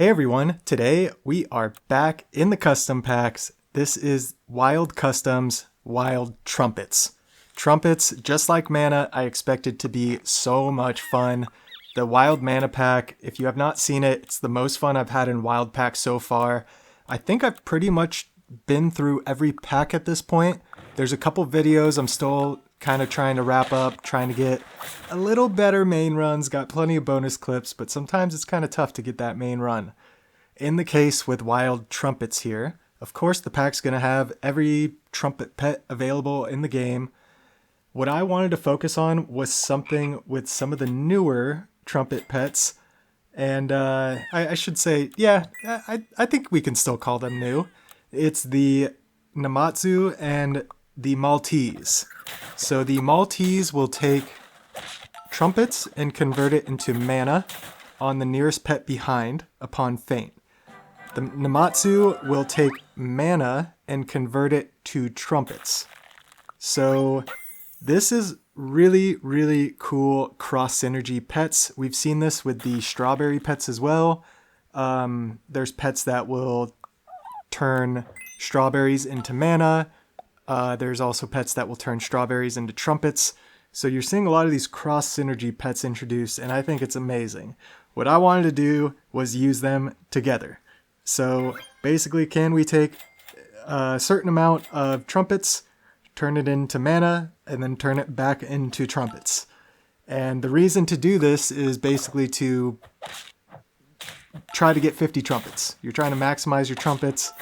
Hey everyone, today we are back in the custom packs. This is Wild Customs Wild Trumpets. Trumpets, just like mana, I expect it to be so much fun. The Wild Mana pack, if you have not seen it, it's the most fun I've had in Wild packs so far. I think I've pretty much been through every pack at this point. There's a couple videos I'm still kind of trying to wrap up, trying to get a little better main runs, got plenty of bonus clips, but sometimes it's kind of tough to get that main run. In the case with Wild Trumpets here, of course the pack's going to have every trumpet pet available in the game. What I wanted to focus on was something with some of the newer trumpet pets, and I should say, yeah, I think we can still call them new. It's the Namatsu and the Maltese. So the Maltese will take trumpets and convert it into mana on the nearest pet behind upon faint. The Namatsu will take mana and convert it to trumpets. So this is really, really cool cross synergy pets. We've seen this with the strawberry pets as well. There's pets that will turn strawberries into mana. There's also pets that will turn strawberries into trumpets. So you're seeing a lot of these cross synergy pets introduced, and I think it's amazing. What I wanted to do was use them together. So basically, can we take a certain amount of trumpets, turn it into mana, and then turn it back into trumpets? And the reason to do this is basically to try to get 50 trumpets. You're trying to maximize your trumpets,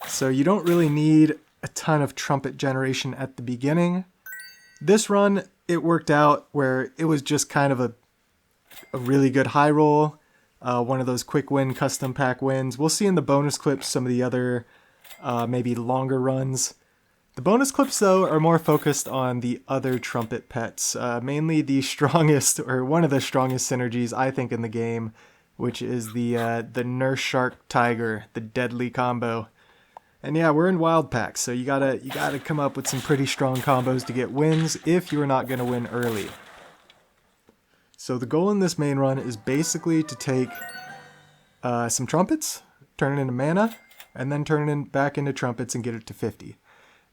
so you don't really need a ton of trumpet generation at the beginning. This run, it worked out where it was just kind of a really good high roll, one of those quick win custom pack wins. We'll see in the bonus clips some of the other maybe longer runs. The bonus clips though are more focused on the other trumpet pets, mainly the strongest, or one of the strongest synergies I think in the game, which is the Nurse Shark Tiger, the deadly combo. And yeah, we're in wild packs, so you gotta come up with some pretty strong combos to get wins if you're not gonna win early. So the goal in this main run is basically to take some trumpets, turn it into mana, and then turn it back into trumpets and get it to 50.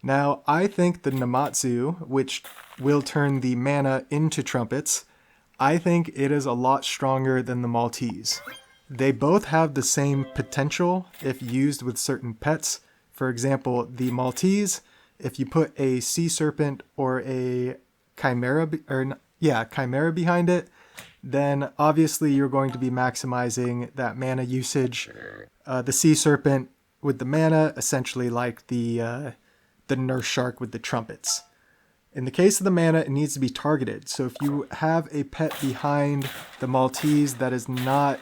Now, I think the Namatsu, which will turn the mana into trumpets, I think it is a lot stronger than the Maltese. They both have the same potential if used with certain pets. For example, the Maltese, if you put a sea serpent or a chimera behind it, then obviously you're going to be maximizing that mana usage. The sea serpent with the mana, essentially like the nurse shark with the trumpets. In the case of the mana, it needs to be targeted. So if you have a pet behind the Maltese that is not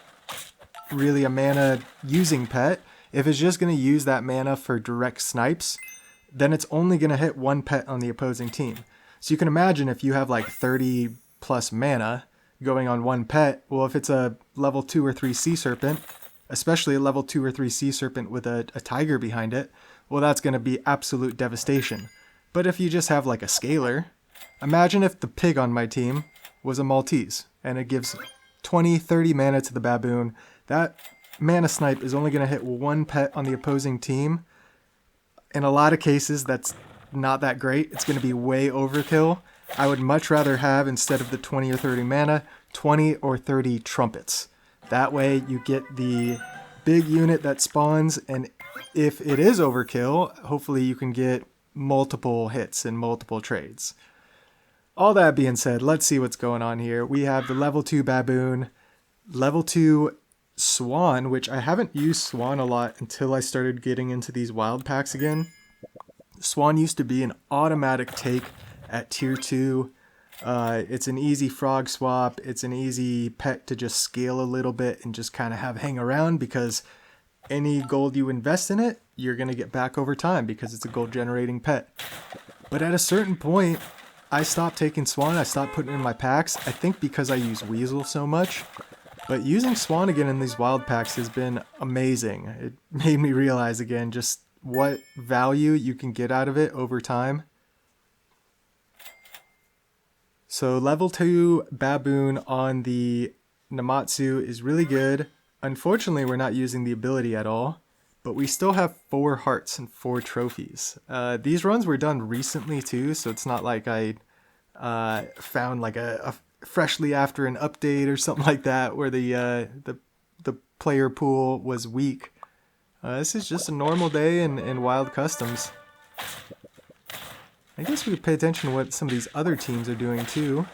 really a mana using pet, if it's just going to use that mana for direct snipes, then it's only going to hit one pet on the opposing team. So you can imagine if you have like 30 plus mana going on one pet, well, if it's a level 2 or 3 sea serpent, especially a level 2 or 3 sea serpent with a tiger behind it, well, that's going to be absolute devastation. But if you just have like a scalar, imagine if the pig on my team was a Maltese and it gives 20, 30 mana to the Baboon. That mana snipe is only going to hit one pet on the opposing team. In a lot of cases, that's not that great. It's going to be way overkill. I would much rather have, instead of the 20 or 30 mana, 20 or 30 trumpets. That way you get the big unit that spawns, and if it is overkill, hopefully you can get multiple hits and multiple trades. All that being said, let's see what's going on here. We have the level 2 Baboon, level 2 Swan, which I haven't used Swan a lot until I started getting into these wild packs again. Swan used to be an automatic take at tier 2. It's an easy frog swap. It's an easy pet to just scale a little bit and just kind of have hang around, because any gold you invest in it, you're going to get back over time because it's a gold generating pet. But at a certain point, I stopped taking Swan. I stopped putting it in my packs. I think because I use Weasel so much. But using Swan again in these wild packs has been amazing. It made me realize again just what value you can get out of it over time. So level 2 Baboon on the Namatsu is really good. Unfortunately, we're not using the ability at all, but we still have 4 hearts and 4 trophies. These runs were done recently too, so it's not like I found like a freshly after an update or something like that where the player pool was weak. This is just a normal day in Wild Customs. I guess we could pay attention to what some of these other teams are doing too.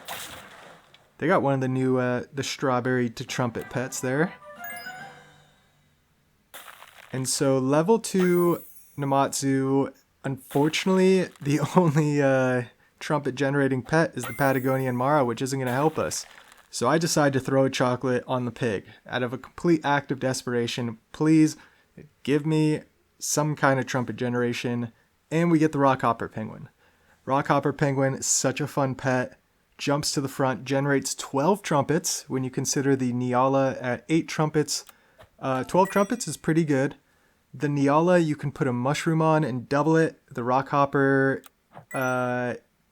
They got one of the new the strawberry to trumpet pets there. And so level 2 Namatsu, unfortunately, the only trumpet generating pet is the Patagonian Mara, which isn't going to help us. So I decide to throw a chocolate on the pig. Out of a complete act of desperation, please give me some kind of trumpet generation, and we get the Rockhopper Penguin. Rockhopper Penguin is such a fun pet. Jumps to the front, generates 12 trumpets. When you consider the Nyala at 8 trumpets, 12 trumpets is pretty good. The Nyala you can put a mushroom on and double it. The Rockhopper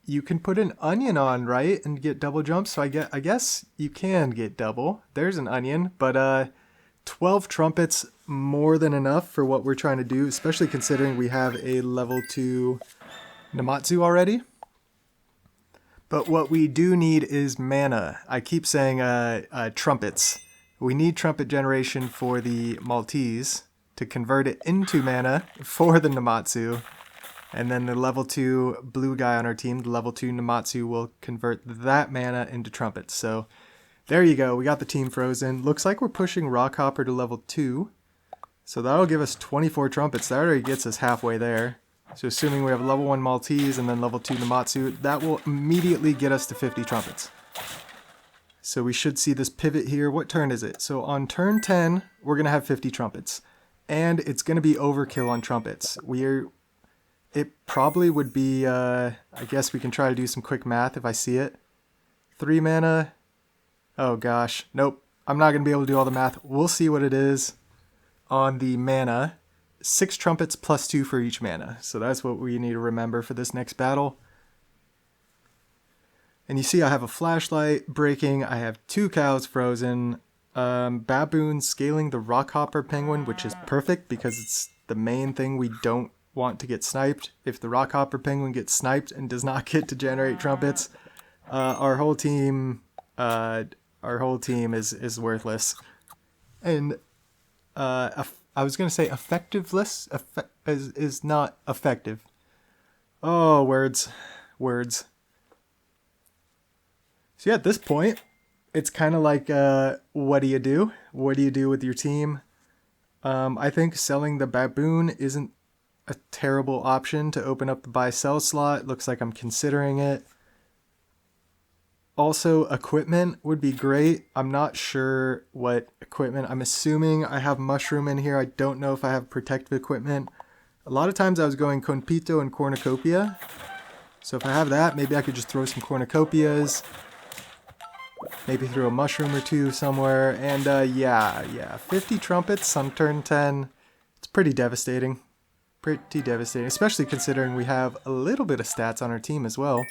you can put an onion on, right, and get double jumps. So I guess you can get double. There's an onion, but 12 trumpets more than enough for what we're trying to do, especially considering we have a level 2 Namatsu already. But what we do need is mana. I keep saying trumpets. We need trumpet generation for the Maltese to convert it into mana for the Namatsu. And then the level 2 blue guy on our team, the level 2 Namatsu, will convert that mana into trumpets. So there you go. We got the team frozen. Looks like we're pushing Rockhopper to level 2. So that'll give us 24 trumpets. That already gets us halfway there. So assuming we have level 1 Maltese and then level 2 Namatsu, that will immediately get us to 50 trumpets. So we should see this pivot here. What turn is it? So on turn 10, we're going to have 50 trumpets. And it's going to be overkill on trumpets. It probably would be, I guess we can try to do some quick math if I see it. 3 mana. Oh gosh, nope. I'm not going to be able to do all the math. We'll see what it is on the mana. 6 trumpets plus 2 for each mana. So that's what we need to remember for this next battle. And you see I have a flashlight breaking. I have 2 cows frozen. Baboon scaling the Rockhopper Penguin, which is perfect because it's the main thing we don't want to get sniped. If the Rockhopper Penguin gets sniped and does not get to generate trumpets, our whole team is worthless. And I was gonna say effectiveless is not effective. Oh, words. So yeah, at this point, it's kind of like, what do you do? What do you do with your team? I think selling the Baboon isn't a terrible option to open up the buy-sell slot. Looks like I'm considering it. Also, equipment would be great. I'm not sure what equipment. I'm assuming I have mushroom in here. I don't know if I have protective equipment. A lot of times I was going Conpito and Cornucopia. So if I have that, maybe I could just throw some Cornucopias. Maybe throw a mushroom or 2 somewhere. And yeah, 50 trumpets on turn 10. It's pretty devastating. Pretty devastating, especially considering we have a little bit of stats on our team as well.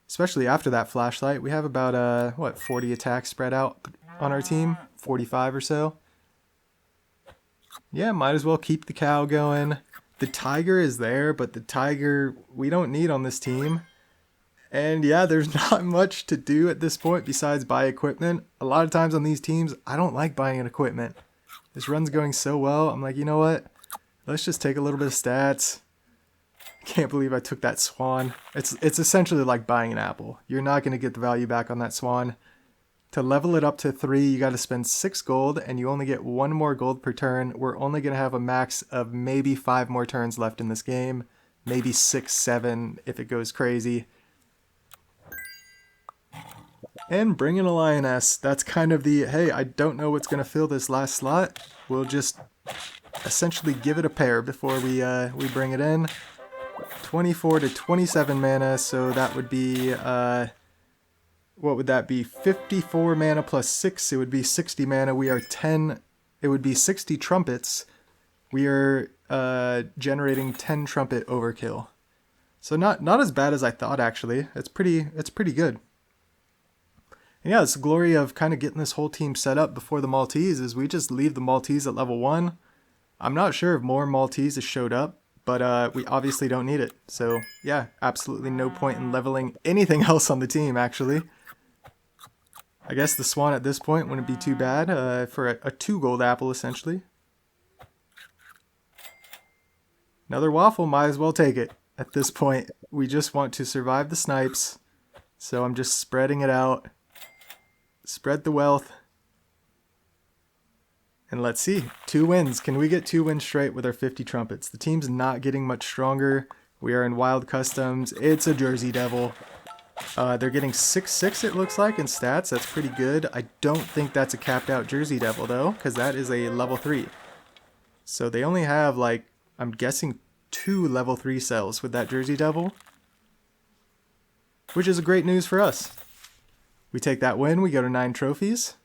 Especially after that flashlight, we have about 40 attacks spread out on our team, 45 or so. Yeah, might as well keep the cow going. The tiger is there, but the tiger we don't need on this team. And yeah, there's not much to do at this point besides buy equipment. A lot of times on these teams, I don't like buying an equipment. This run's going so well, I'm like, you know what? Let's just take a little bit of stats. Can't believe I took that swan. It's essentially like buying an apple. You're not going to get the value back on that swan. To level it up to 3, you got to spend 6 gold, and you only get 1 more gold per turn. We're only going to have a max of maybe 5 more turns left in this game. Maybe 6, 7 if it goes crazy. And bring in a lioness. That's kind of the, hey, I don't know what's going to fill this last slot. We'll just essentially give it a pair before we bring it in. 24 to 27 mana, so that would be, what would that be? 54 mana plus 6, it would be 60 mana. We are 10, it would be 60 trumpets. We are generating 10 trumpet overkill. So not as bad as I thought, actually. It's pretty good. And yeah, it's the glory of kind of getting this whole team set up before the Maltese is we just leave the Maltese at level 1. I'm not sure if more Maltese has showed up, but we obviously don't need it. So yeah, absolutely no point in leveling anything else on the team, actually. I guess the swan at this point wouldn't be too bad for a 2 gold apple, essentially. Another waffle, might as well take it. At this point, we just want to survive the snipes. So I'm just spreading it out. Spread the wealth. And let's see, 2 wins. Can we get 2 wins straight with our 50 trumpets? The team's not getting much stronger. We are in wild customs. It's a Jersey Devil. They're getting 6/6 it looks like in stats. That's pretty good. I don't think that's a capped out Jersey Devil though, because that is a level 3. So they only have like, I'm guessing 2 level 3 cells with that Jersey Devil. Which is great news for us. We take that win, we go to 9 trophies.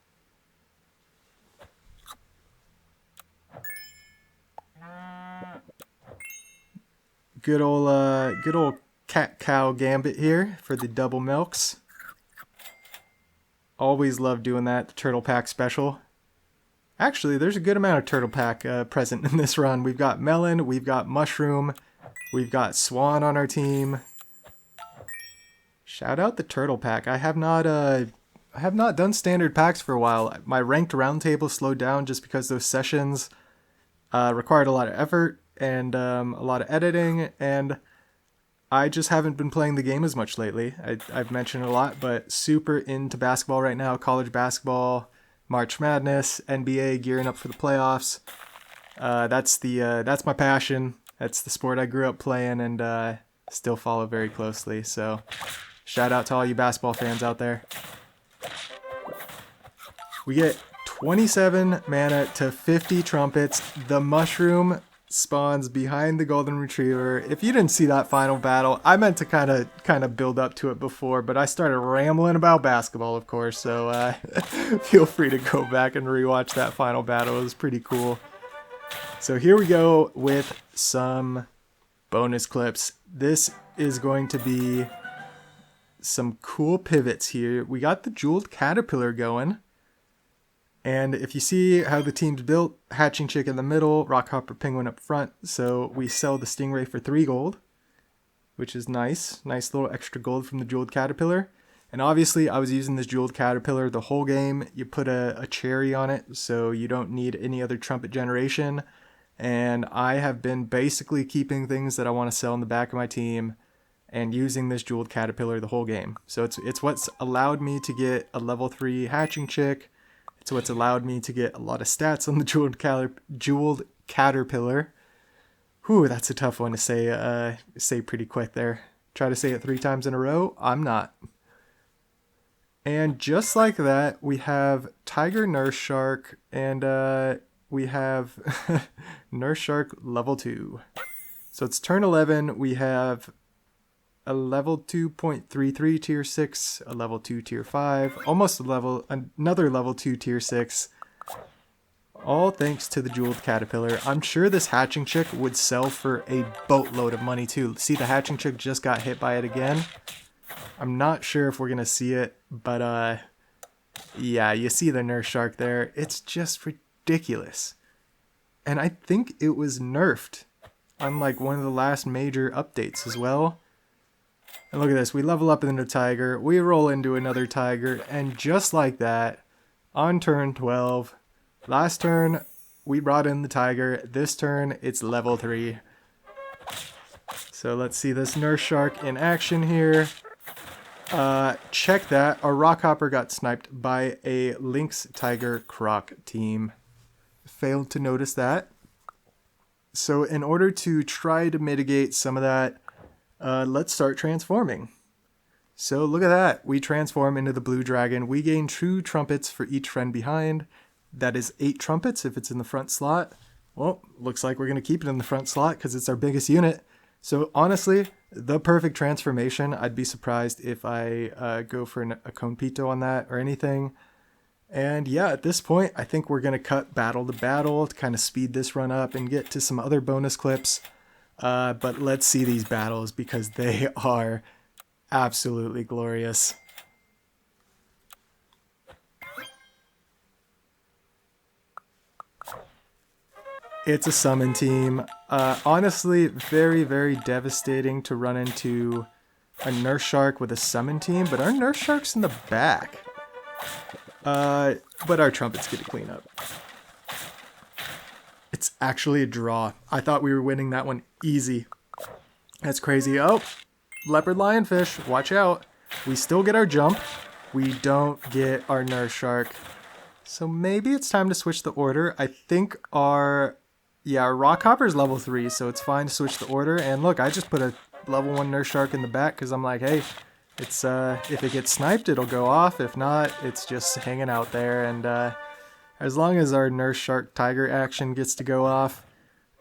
Good old cat-cow gambit here for the double milks. Always love doing that, the turtle pack special. Actually, there's a good amount of turtle pack present in this run. We've got melon, we've got mushroom, we've got swan on our team. Shout out the turtle pack. I have not done standard packs for a while. My ranked roundtable slowed down just because those sessions required a lot of effort and a lot of editing, and I just haven't been playing the game as much lately. I've mentioned it a lot, but super into basketball right now. College basketball, March Madness, NBA, gearing up for the playoffs. That's my passion. That's the sport I grew up playing and still follow very closely. So shout out to all you basketball fans out there. We get 27 mana to 50 trumpets. The mushroom spawns behind the golden retriever. If you didn't see that final battle, I meant to kind of build up to it before, but I started rambling about basketball, of course, so feel free to go back and rewatch that final battle. It was pretty cool. So here we go with some bonus clips. This is going to be some cool pivots here. We got the jeweled caterpillar going. And if you see how the team's built, hatching chick in the middle, rockhopper penguin up front. So we sell the stingray for 3 gold, which is nice. Nice little extra gold from the jeweled caterpillar. And obviously I was using this jeweled caterpillar the whole game. You put a cherry on it, so you don't need any other trumpet generation. And I have been basically keeping things that I want to sell in the back of my team and using this jeweled caterpillar the whole game. So it's what's allowed me to get a level 3 hatching chick. It's what's allowed me to get a lot of stats on the jeweled caterpillar. Whew, that's a tough one to say pretty quick there. Try to say it 3 times in a row. I'm not. And just like that, we have Tiger Nurse Shark, and we have Nurse Shark level 2. So it's turn 11. We have a level 2.33 tier 6, a level 2 tier 5, almost another level 2 tier 6. All thanks to the jeweled caterpillar. I'm sure this hatching chick would sell for a boatload of money too. See, the hatching chick just got hit by it again. I'm not sure if we're gonna see it, but yeah, you see the nurse shark there. It's just ridiculous. And I think it was nerfed on like one of the last major updates as well. And look at this, we level up into tiger, we roll into another tiger, and just like that, on turn 12, last turn, we brought in the tiger. This turn, it's level 3. So let's see this nurse shark in action here. Check that, our rockhopper got sniped by a lynx tiger croc team. Failed to notice that. So in order to try to mitigate some of that, let's start transforming. So look at that. We transform into the blue dragon. We gain 2 trumpets for each friend behind. That is 8 trumpets if it's in the front slot. Well, looks like we're going to keep it in the front slot because it's our biggest unit. So honestly, the perfect transformation. I'd be surprised if I go for a Conpito on that or anything. And yeah, at this point, I think we're going to cut battle to battle to kind of speed this run up and get to some other bonus clips. But let's see these battles because they are absolutely glorious. It's a summon team. Honestly, very, very devastating to run into a Nurse Shark with a summon team, but our Nurse Shark's in the back. But our Trumpets get to clean up. It's actually a draw. I thought we were winning that one easy. That's crazy. Oh, Leopard Lionfish, watch out. We still get our jump. We don't get our Nurse Shark. So maybe it's time to switch the order. I think our Rockhopper is level 3, so it's fine to switch the order. And look, I just put a level 1 Nurse Shark in the back because I'm like, hey, it's if it gets sniped, it'll go off. If not, it's just hanging out there. And as long as our Nurse Shark Tiger action gets to go off,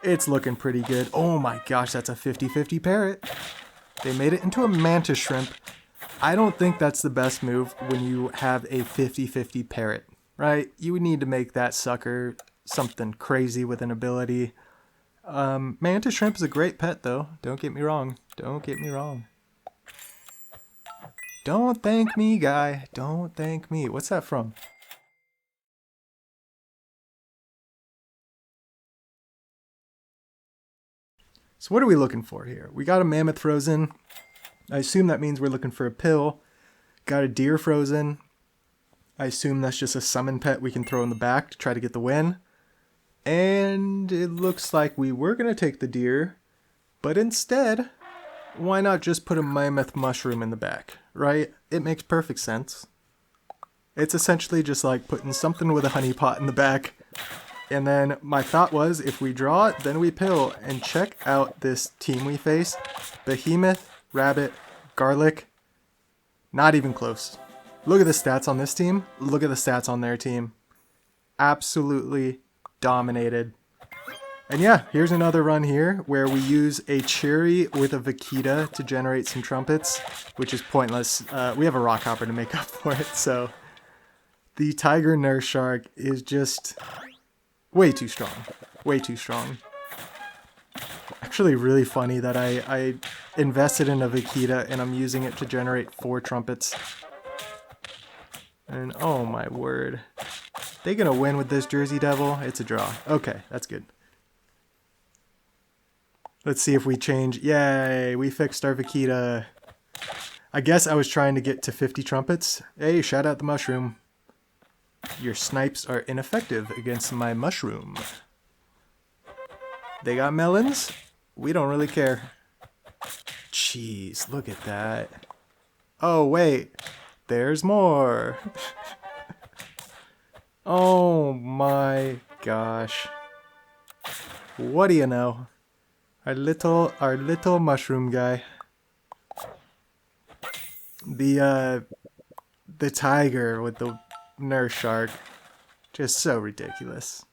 it's looking pretty good. Oh my gosh, that's a 50-50 parrot. They made it into a Mantis shrimp. I don't think that's the best move when you have a 50-50 parrot, right? You would need to make that sucker something crazy with an ability. Mantis shrimp is a great pet though. Don't get me wrong. Don't get me wrong. Don't thank me, guy. Don't thank me. What's that from? So what are we looking for here? We got a mammoth frozen. I assume that means we're looking for a pill. Got a deer frozen. I assume that's just a summon pet we can throw in the back to try to get the win. And it looks like we were going to take the deer, but instead, why not just put a mammoth mushroom in the back, right? It makes perfect sense. It's essentially just like putting something with a honey pot in the back. And then my thought was, if we draw it, then we pill. And check out this team we face. Behemoth, Rabbit, Garlic. Not even close. Look at the stats on this team. Look at the stats on their team. Absolutely dominated. And yeah, here's another run here where we use a cherry with a Vaquita to generate some trumpets, which is pointless. We have a Rockhopper to make up for it, so the Tiger Nurse Shark is just way too strong. Way too strong. Actually really funny that I invested in a Vaquita and I'm using it to generate 4 trumpets. And oh my word. They gonna win with this Jersey Devil? It's a draw. Okay, that's good. Let's see if we change. Yay, we fixed our Vaquita. I guess I was trying to get to 50 trumpets. Hey, shout out the mushroom. Your snipes are ineffective against my mushroom. They got melons? We don't really care. Jeez, look at that. Oh, wait. There's more. Oh my gosh. What do you know? Our little mushroom guy. The tiger with the Nurse Shark. Just so ridiculous.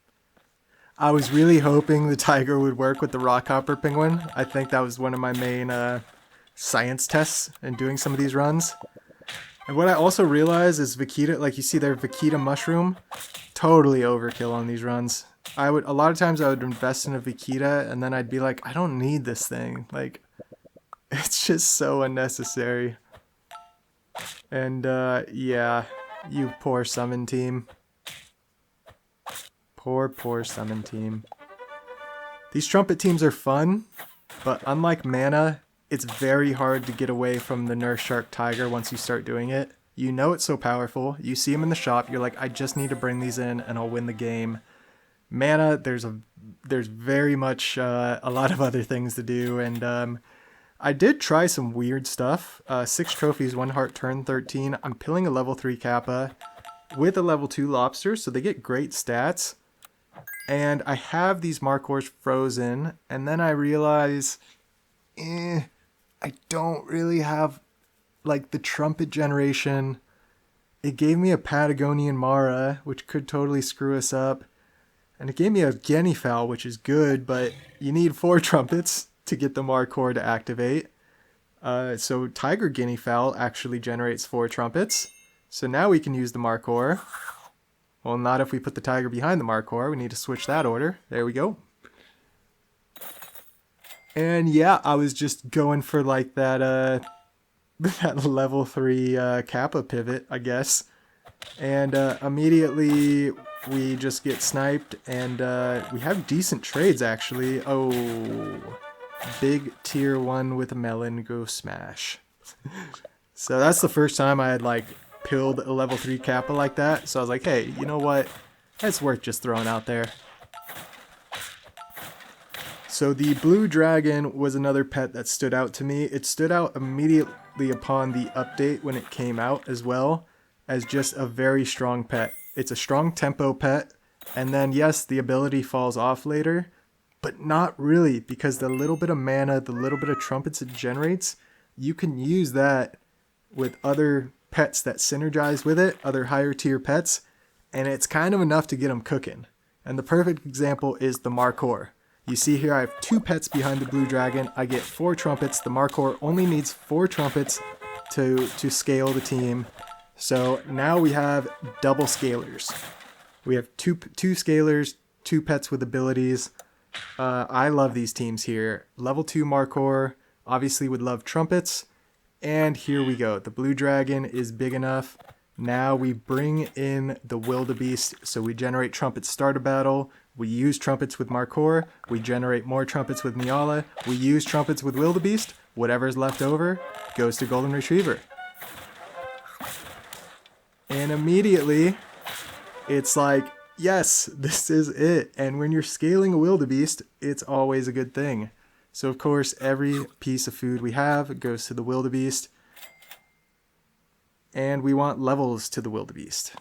I was really hoping the tiger would work with the Rockhopper penguin. I think that was one of my main science tests in doing some of these runs. And what I also realized is Vaquita, like you see their Vaquita mushroom, totally overkill on these runs. A lot of times I would invest in a Vaquita and then I'd be like, I don't need this thing. Like, it's just so unnecessary. And yeah, you poor summon team. Poor summon team. These trumpet teams are fun, but unlike mana, it's very hard to get away from the Nurse Shark Tiger once you start doing it. You know it's so powerful. You see them in the shop, you're like, I just need to bring these in and I'll win the game. Mana, there's very much a lot of other things to do, and I did try some weird stuff. 6 trophies, 1 heart, turn 13. I'm pilling a level 3 Kappa with a level 2 Lobster, so they get great stats. And I have these Markhors frozen, and then I realize, I don't really have, like, the trumpet generation. It gave me a Patagonian Mara, which could totally screw us up. And it gave me a Guinea Fowl, which is good, but you need 4 trumpets to get the Markhor to activate. So Tiger Guinea Fowl actually generates 4 trumpets. So now we can use the Markhor. Well, not if we put the tiger behind the Markhor. We need to switch that order. There we go. And yeah, I was just going for like that that level 3 Kappa pivot, I guess. And immediately we just get sniped, and we have decent trades, actually. Oh, big tier 1 with a melon, go smash. So that's the first time I had, like, pilled a level 3 Kappa like that. So I was like, hey, you know what? That's worth just throwing out there. So the blue dragon was another pet that stood out to me. It stood out immediately upon the update when it came out as well, as just a very strong pet. It's a strong tempo pet, and then yes, the ability falls off later, but not really, because the little bit of mana, the little bit of trumpets it generates, you can use that with other pets that synergize with it, other higher tier pets, and it's kind of enough to get them cooking. And the perfect example is the Markhor. You see here I have 2 pets behind the blue dragon. I get 4 trumpets. The Markhor only needs 4 trumpets to scale the team. So now we have double scalers. We have two scalers, 2 pets with abilities. I love these teams here. Level 2 Markhor, obviously would love trumpets. And here we go. The blue dragon is big enough. Now we bring in the Wildebeest. So we generate trumpets, start a battle. We use trumpets with Markhor. We generate more trumpets with Nyala. We use trumpets with Wildebeest. Whatever's left over goes to Golden Retriever. And immediately, it's like, yes, this is it. And when you're scaling a Wildebeest, it's always a good thing. So of course, every piece of food we have goes to the Wildebeest. And we want levels to the Wildebeest.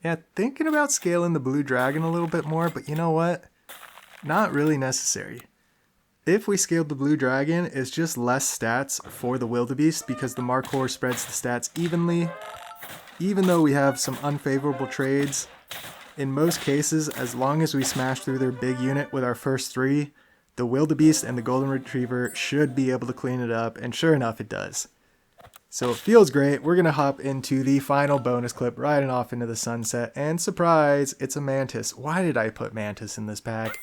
Yeah, thinking about scaling the blue dragon a little bit more, but you know what? Not really necessary. If we scaled the blue dragon, it's just less stats for the Wildebeest because the Markhor spreads the stats evenly. Even though we have some unfavorable trades, in most cases, as long as we smash through their big unit with our first 3, the Wildebeest and the Golden Retriever should be able to clean it up, and sure enough, it does. So it feels great. We're going to hop into the final bonus clip, riding off into the sunset, and surprise, it's a Mantis. Why did I put Mantis in this pack?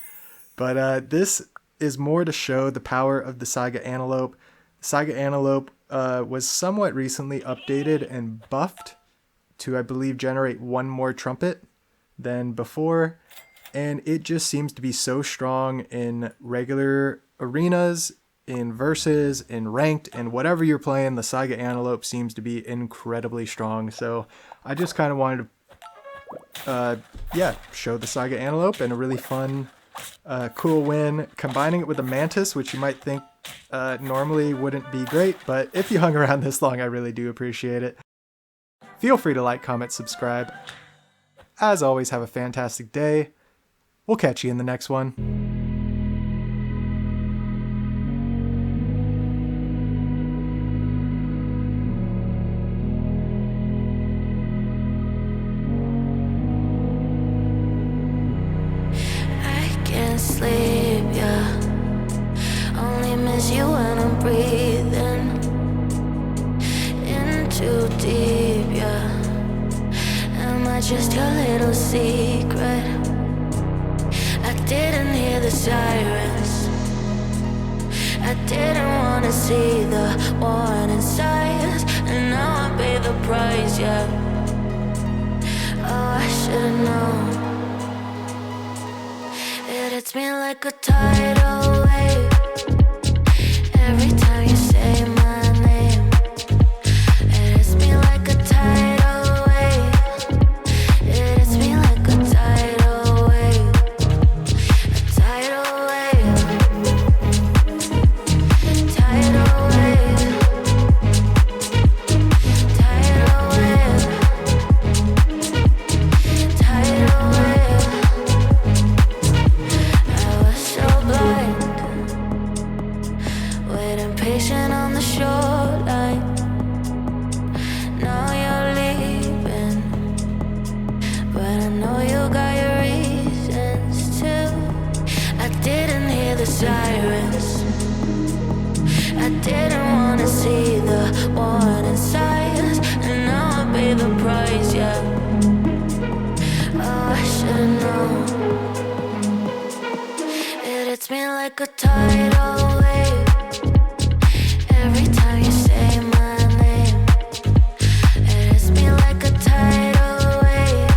But this is more to show the power of the Saiga Antelope. Saiga Antelope was somewhat recently updated and buffed to, I believe, generate 1 more trumpet than before, and it just seems to be so strong in regular arenas, in versus, in ranked, and whatever you're playing, the Saiga Antelope seems to be incredibly strong. So I just kind of wanted to show the Saiga Antelope, and a really fun cool win, combining it with a Mantis, which you might think normally wouldn't be great, but if you hung around this long, I really do appreciate it. Feel free to like, comment, subscribe. As always, have a fantastic day. We'll catch you in the next one. Sleep, yeah. Only miss you when I'm breathing in too deep, yeah. Am I just your little secret? I didn't hear the sirens. I didn't wanna see the warning signs, and now I pay the price, yeah. Oh, I should've known. It's me like a tidal wave. Every time you say my name, it hits me like a tidal wave. It hits me like a tidal wave. A tidal wave. Tidal wave. Tidal wave. Tidal wave. Patient on the shoreline. Now you're leaving, but I know you got your reasons too. I didn't hear the sirens. I didn't wanna see the warning signs, and now I pay the price, yeah. Oh, I should've known. It hits me like a tidal wave. Every time you say my name, it hits me like a tidal wave.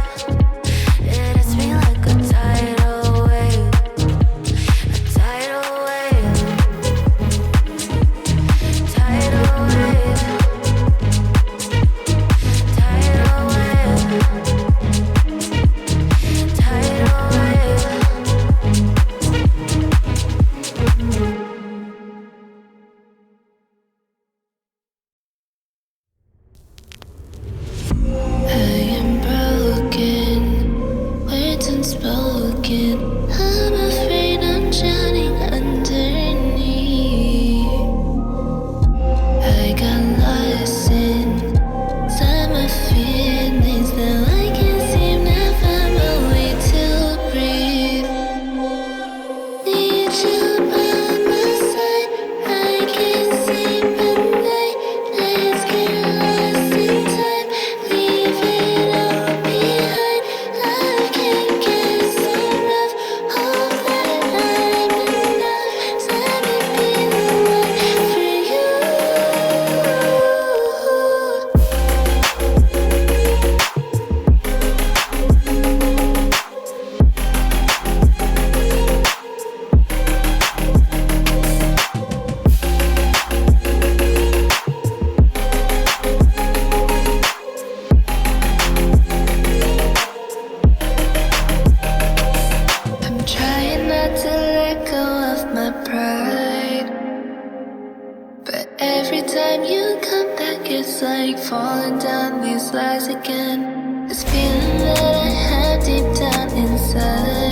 It's like falling down these lies again. This feeling that I have deep down inside.